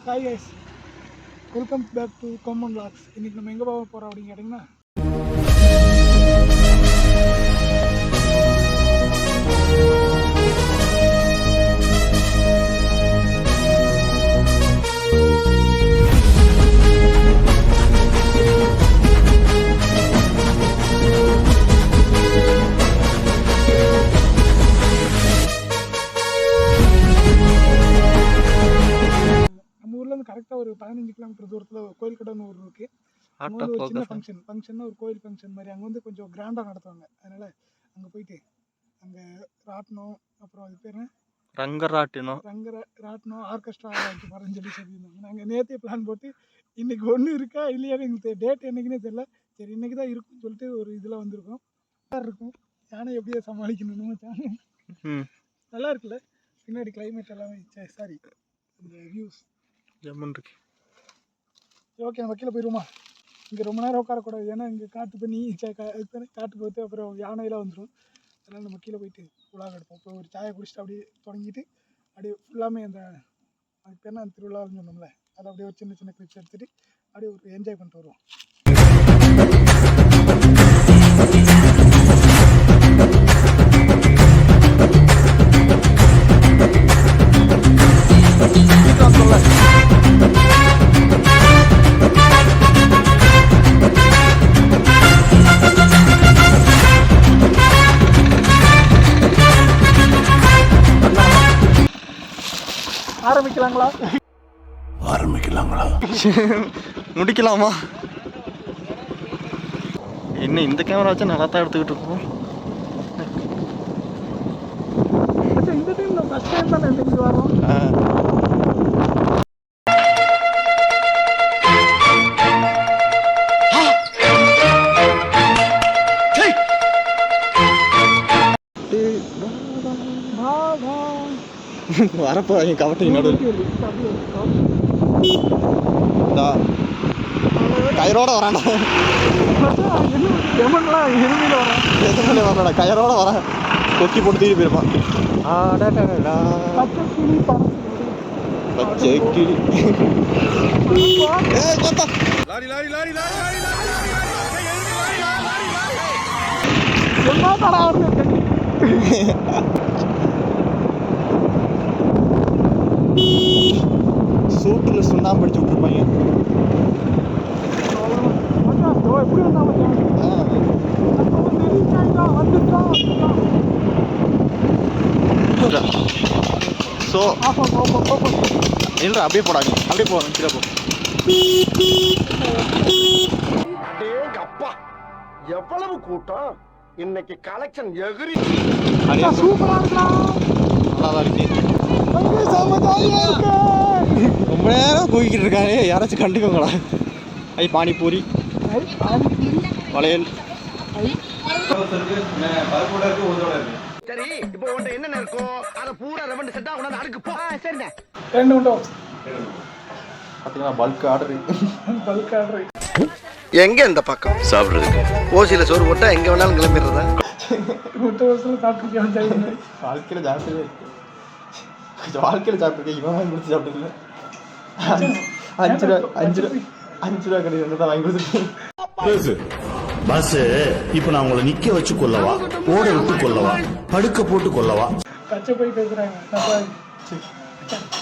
Hi guys, welcome back to common vlogs. இன்றைக்கி நம்ம எங்கே போக போகிறோம் அப்படின்னு கேட்டிங்கன்னா, கரெக்டாக ஒரு 15 கிலோமீட்டர் தூரத்தில் கோயில்கடன்னு ஊர் இருக்குது. அங்கே வந்து ஒரு சின்ன ஃபங்க்ஷன்னா ஒரு கோயில் ஃபங்க்ஷன் மாதிரி அங்கே வந்து கொஞ்சம் கிராண்டாக நடத்துவாங்க. அதனால் அங்கே போயிட்டு அங்கே ராட்டினம், அப்புறம் அது பேர் ரங்கராட்டினம் ஆர்கெஸ்ட்ரா வரேன்னு சொல்லியிருந்தாங்க. நாங்கள் நேற்றே பிளான் போட்டு இன்றைக்கி ஒன்று இருக்கா இல்லையான்னு எங்களுக்கு டேட் என்றைக்குன்னே தெரியல. சரி இன்றைக்கி தான் இருக்குன்னு சொல்லிட்டு ஒரு இதில் வந்திருக்கோம். நல்லா இருக்கும். யானை எப்படியா சமாளிக்கணும்னு சேனல் நல்லா இருக்குல்ல, பின்னாடி கிளைமேட் எல்லாமே சாரி அந்த வியூஸ் ஜம்மன் இருக்கு. ஓகே, நம்ம கீழே போயிடுவோமா? இங்கே ரொம்ப நேரம் உட்காரக்கூடாது, ஏன்னா இங்கே காட்டு பண்ணி காட்டு போட்டு அப்புறம் யானையெல்லாம் வந்துடும். அதனால் நம்ம கீழே போயிட்டு உலாக எடுப்போம். இப்போ ஒரு சாயை குடிச்சிட்டு அப்படியே தொடங்கிட்டு அப்படியே ஃபுல்லாமே அந்த அதுக்கு பேர் அந்த திருவிழான்னு சொன்னோம்ல, அதை அப்படியே ஒரு சின்ன சின்ன கிளிப்ஸ் எடுத்துகிட்டு அப்படியே ஒரு என்ஜாய் பண்ணிட்டு வருவோம். ஆரம்பிக்கலாங்களா? முடிக்கலாமா? என்ன இந்த கேமரா வச்சா நல்லா தான் எடுத்துக்கிட்டு இருக்கோம். இந்த டைம் நம்ம ஃபர்ஸ்ட் டைம் தான் எடுத்துக்கிட்டு வரோம். வரப்போ கவட்டை கயிறோட வரான்டா. வரடா கயிறோட வர கொக்கி போட்டு தூக்கி போயிருப்பான். பச்சை கிளி சூட்டில் சுண்ணாம்பு அடிச்சு விட்டுருப்பாங்க. ஸோ இல்லை அப்படியே போடாங்க, அப்படியே போகணும் கீழே போ. அப்பா எவ்வளவு கூட்டம் இன்னைக்கு, கலெக்ஷன் எகிரி சூப்பரா இருக்கலாம். நல்லா தான் இருக்கு. ரொம்ப நேரம் கூக்கிட்டு இருக்காங்க, யாராச்சும் கண்டுக்கோங்களா? ஐ பானிபூரி, வளையல். சரி, இப்போ உன்கிட்ட என்னென்ன இருக்கோ அதை பூரா ரெவண்ட் செட்டா கொண்டாந்து அடுக்கு போ. சரிண்ணே, ரெண்டு உண்டோ பார்த்தீங்கன்னா பல்க் ஆர்டர். எங்க இந்த பக்கம் சாப்பிடுறதுக்கு ஓசியில சோறு போட்டா எங்க வேணாலும் கிளம்பிடுறதா? வாழ்க்கையில் ஜாஸ்தியாக இருக்கு. வாழ்க்கையில் சாப்பிட்டுருக்கேன், இவன் வாங்கி கொடுத்து சாப்பிட்டுருக்கேன். 5 ரூபா கடையில் தான் வாங்கி கொடுத்துருக்கேன். பஸ் இப்ப நான் உங்களை நிக்க வச்சு கொல்லவா, ஓட விட்டு கொல்லவா, படுக்க போட்டு கொல்லவா?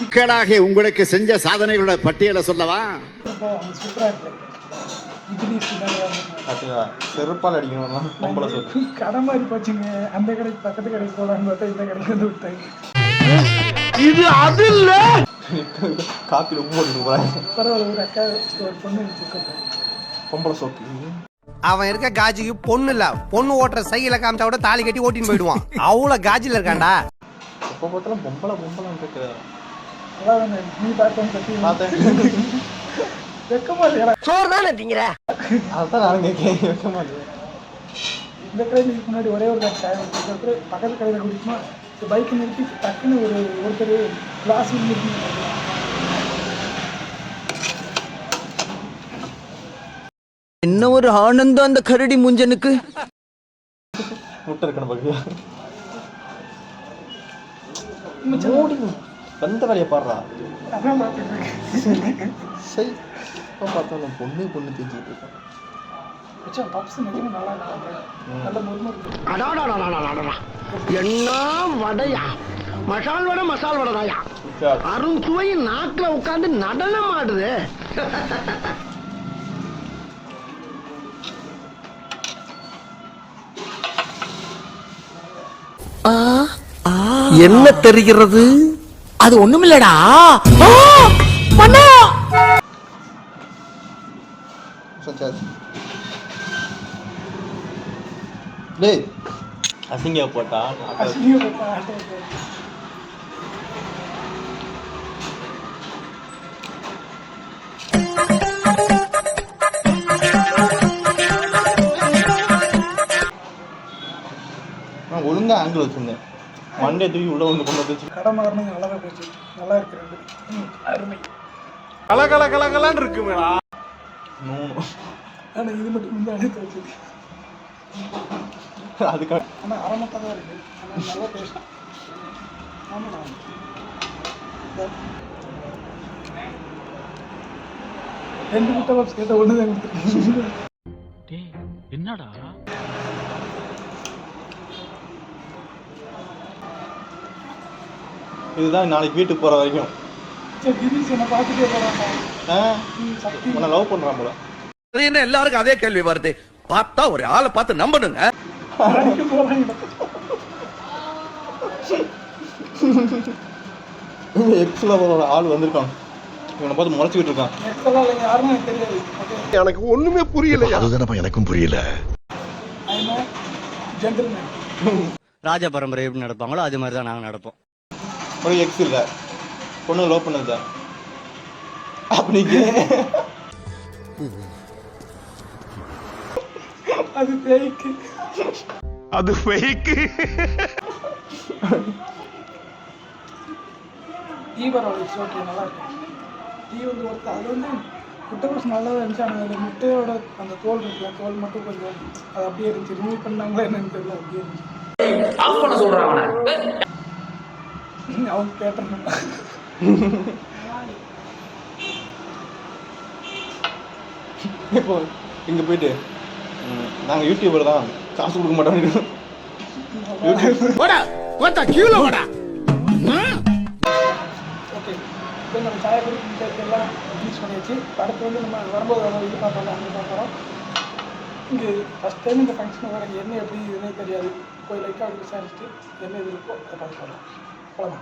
மக்களாக உங்களுக்கு செஞ்ச சாதனைகளோட பட்டியலை சொல்லவா? செருப்பால் அடிக்கணும் பொம்பளை சொல்லு. கடை மாதிரி போச்சுங்க. அந்த கடைக்கு பக்கத்து கடைக்கு போகலான்னு பார்த்தா இந்த கடைக்கு வந்து விட்டாங்க. இது அது இல்ல, காப்பியில் உப்பு போட்டு போறாங்க. பரவாயில்ல, ஒரு அக்கா ஒரு பொண்ணு பொம்பளை சோக்கு. அவன் இருக்க காஜிக்கு பொண்ணு இல்ல, பொண்ணு ஓட்டுற சைக்கிள காமிச்சா கூட தாலி கட்டி ஓட்டின்னு போயிடுவான். அவ்வளவு காஜில இருக்காண்டா. எப்ப பார்த்தாலும் பொம்பளை இருக்கு. நீ பார்த்தேன் வெக்கமா இல்லையா? சோறு தானே திங்கிற? அதான் நானும் கேட்கேன், வெக்கமா இல்லையா? இந்த கடைக்கு முன்னாடி ஒரே ஒரு கடை பக்கத்து கடையில் குடிக்குமா பைக்கு நிறுத்தி டக்குன்னு ஒருத்தர் கிளாஸ் நிறுத்தி என்ன ஒரு ஆனந்தம் அந்த கரடி முஞ்சனுக்கு. முட்டை இருக்கணும் பாக்கியா. வந்த வேலையை பாடுறா அதான் பார்த்துட்டு இருக்கேன். சரி இப்போ பார்த்தா பொண்ணு தேய்ச்சிட்டு இருக்கேன் மச்சான் பப்ஸ் நிஜமா நல்லா இருக்காங்க. நல்ல முறுமுறு. அடாடாடாடாடாடா. என்ன வடையா, மசால் வடை மசால் வடைதாயா, அருண் சுவை நாக்குல உட்கார்ந்து நடனம் ஆடுது. என்ன தெரிகிறது? அது ஒண்ணுமில்லடா. டேய் அசிங்க போட்டா அசிங்க போட்டா ஆட்டோ போட்டா. நான் ஒழுங்கா ஆங்கிள் வச்சிருந்தேன். மண்டே தூக்கி உள்ள வந்து கொண்டு வந்துச்சு. கடை மாறினது நல்லாதான் போச்சு. நல்லா இருக்கு ரெண்டு. அருமை. கலகலகலகலான்னு இருக்குமேடா. ஆனா இது மட்டும் வந்து அனைத்து வச்சது. அதுக்காக ஆனால் அரைமட்டாக தான் இருக்குது. ஆனால் நல்லா டேஸ்ட். ஆமாண்ணா. ரெண்டு முட்டை பப்ஸ் கேட்ட ஒன்று தான் கொடுத்துருக்கேன். என்னடா இதுதான் நாளைக்கு வீட்டுக்கு போற வரைக்கும். சரி திடீர்னு என்னை பார்த்துட்டே போகிறாங்க. சக்தி உன்னை லவ் பண்றான் போல. என்ன எல்லாருக்கும் அதே கேள்வி வருது? பார்த்தா ஒரு ஆளை பார்த்து நம்பணுங்க. அடிக்க போகிறாங்க. எக்ஸ்லவரோட ஆள் வந்திருக்கான். இவனை பார்த்து முறைச்சிக்கிட்டு இருக்கான். நெக்ஸ்டெல்லாம் இல்லைங்க, யாருமே எனக்கு தெரியாது. ஓகே, எனக்கு ஒண்ணுமே புரியல. அதுதானப்பா எனக்கும் புரியல. ஐ ஜென்டில்மேன். ராஜ பரம்பரை எப்படி நடப்பாங்களோ அது மாதிரி தான் நாங்கள் நடப்போம். ஒரு எக்ஸ் இல்லை, பொண்ணு லவ் பண்ணது அப்படிங்க. அது ஃபேக்கு. அது ஃபேக். டீ பரவாயில்ல, இட்ஸ் ஓகே, நல்லா இருக்கு. டீ வந்து ஒருத்தர் அது வந்து முட்டை பப்ஸ் நல்லா தான் இருந்துச்சு. ஆனால் அதில் முட்டையோட அந்த தோல் இருக்குல்ல, தோல் மட்டும் கொஞ்சம் அது அப்படியே இருந்துச்சு. ரிமூவ் பண்ணாங்களா என்னன்னு தெரியல, அப்படியே இருந்துச்சு. அவங்க கேட்டுருந்தாங்க. இப்போ இங்கே போயிட்டு நாங்கள் யூடியூபர் தான், காசு கொடுக்க மாட்டோம். ஓகே, இப்போ நம்ம சாய குடிக்கிறதுக்கெல்லாம் யூஸ் பண்ணியாச்சு. அடுத்து வந்து நம்ம வரும்போது இது பார்ப்போம், அங்கே பார்க்குறோம். இங்கே ஃபஸ்ட் டைம் இந்த ஃபங்க்ஷன் வர என்ன எப்படி இதுன்னே தெரியாது. போய் லைட்டாக அப்படி விசாரிச்சுட்டு என்ன இது இருக்கோ அதை பார்த்து போகலாம். போகலாமா?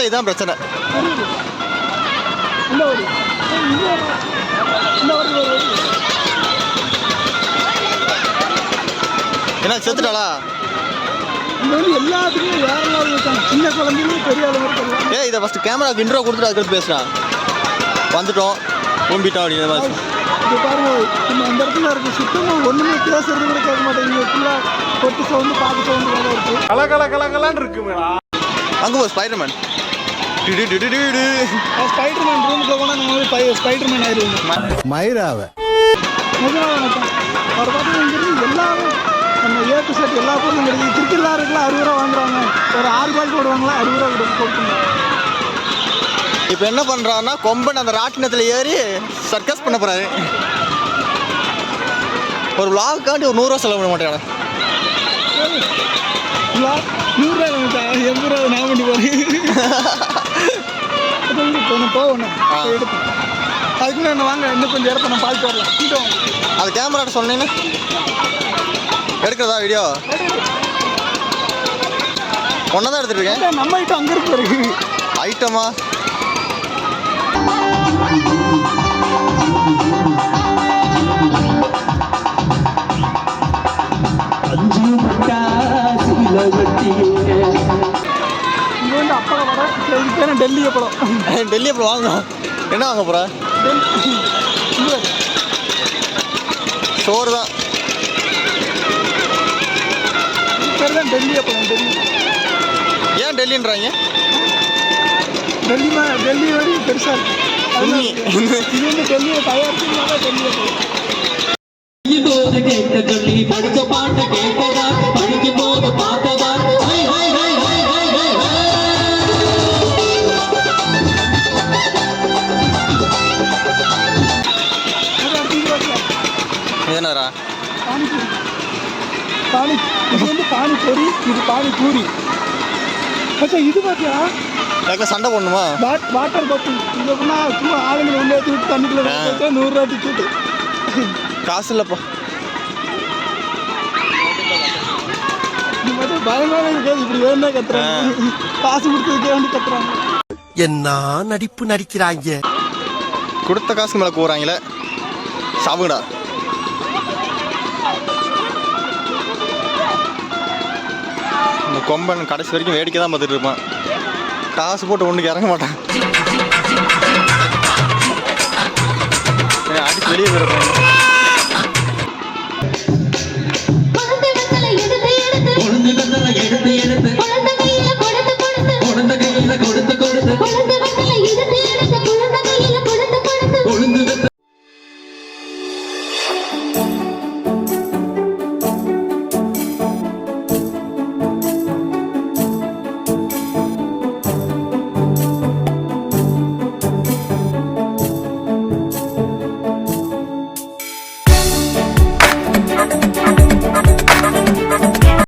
இதுதான் பிரச்சனை. என்ன செத்துட்டாளா? எல்லாத்துக்குமே வேற மாதிரி இருக்காங்க. சின்ன குழந்தைங்களும் பெரிய அளவுக்கு. இதை ஃபஸ்ட்டு கேமராவுக்கு இன்ட்ரோ கொடுத்துட்டு அதுக்கு பேசுகிறான். வந்துட்டோம் கும்பிட்டோம் அப்படிங்கிற மாதிரி. இது பாருங்க, நம்ம அந்த இடத்துல இருக்கு சுத்தமாக ஒன்றுமே பேசுறது கூட கேட்க மாட்டேங்குது. ஃபுல்லாக கொட்டு சவுண்டு பாட்டு சவுண்டு வேலை இருக்குது. கலகலகலகலான்னு இருக்குமேடா. அங்கே ஒரு ஸ்பைடர்மேன். ஸ்பைடர்மேன் ரூமுக்குள்ள போனால் நம்ம வந்து ஸ்பைடர்மேன் ஆயிடுவோம். மயிராவை நிஜமாக வணக்கம். அவர் பார்த்தீங்கன்னா இங்கிருந்து எல்லாமே நம்ம ஏட்டு செட் எல்லா பொருளும் கிடைக்குது. கிரிக்கெட்லாம் இருக்குல்ல, 60 ரூபா வாங்குறாங்க. ஒரு 6 பால் போடுவாங்களா, 60 ரூபா கொடுத்துங்க. இப்போ என்ன பண்ணுறாருன்னா கொம்பன் அந்த ராட்டினத்தில் ஏறி சர்க்கஸ் பண்ண போகிறாரு. ஒரு விளாக்காண்டி ஒரு 100 ரூபா செலவு பண்ண மாட்டேன். 100 ரூபா 80 ரூபா நான் பண்ணி போகிறேன். போகணும் எடுப்பேன். அதுக்கு நான் வாங்க இன்னும் கொஞ்சம் இடத்த நான் பார்த்து வரலாம். அது கேமராட்ட சொன்னீங்கன்னா எடுக்கிறதா வீடியோ ஒன்றா தான் எடுத்துட்டு இருக்கேன். நம்ம ஐட்டம் அங்கே இருக்கு ஐட்டமா? இங்கே வந்து பேர் டெல்லி அப்பளம். டெல்லி அப்புறம் வாங்க. என்ன வாங்க போற? சோறு தான். பேர் தான் டெல்லி அப்பளம். டெல்லி ஏன் டெல்லின்றாங்க? டெல்லி வரைக்கும் பெருசாக இருக்கு. இது வந்து டெல்லியை தயாரிச்சுனால டெல்லி அப்பளம். கேட்க சொல்லி படிச்ச பாட்டு கேட்கதா படிக்கும் போது பார்த்ததா என்னடா இது வந்து பானிபூரி, இது பானிபூரி. மச்சா இது பார்த்தியா? எனக்கு சண்டை போடணுமா? வாட்டர் பாட்டில் இது பண்ணா சும்மா ஆளுங்களை உள்ளே ஏற்றி விட்டு தண்ணிக்குள்ள வச்சா 100 ரூபா டிக்கெட்டு. காசு இல்லைப்பா. இது மட்டும் பயமாவே இருக்காது. இப்படி வேணா கத்துறாங்க. காசு கொடுத்ததுக்கே வந்து கத்துறாங்க. என்ன நடிப்பு நடிக்கிறாங்க. கொடுத்த காசுக்கு மேலே கூறாங்களே. சாப்பிடுடா. இந்த கொம்பன் கடைசி வரைக்கும் வேடிக்கை தான் பார்த்துட்டு இருப்பான். காசு போட்டு ஒன்றுக்கு இறங்க மாட்டான். அடிச்சு வெளியே போயிருப்பாங்க.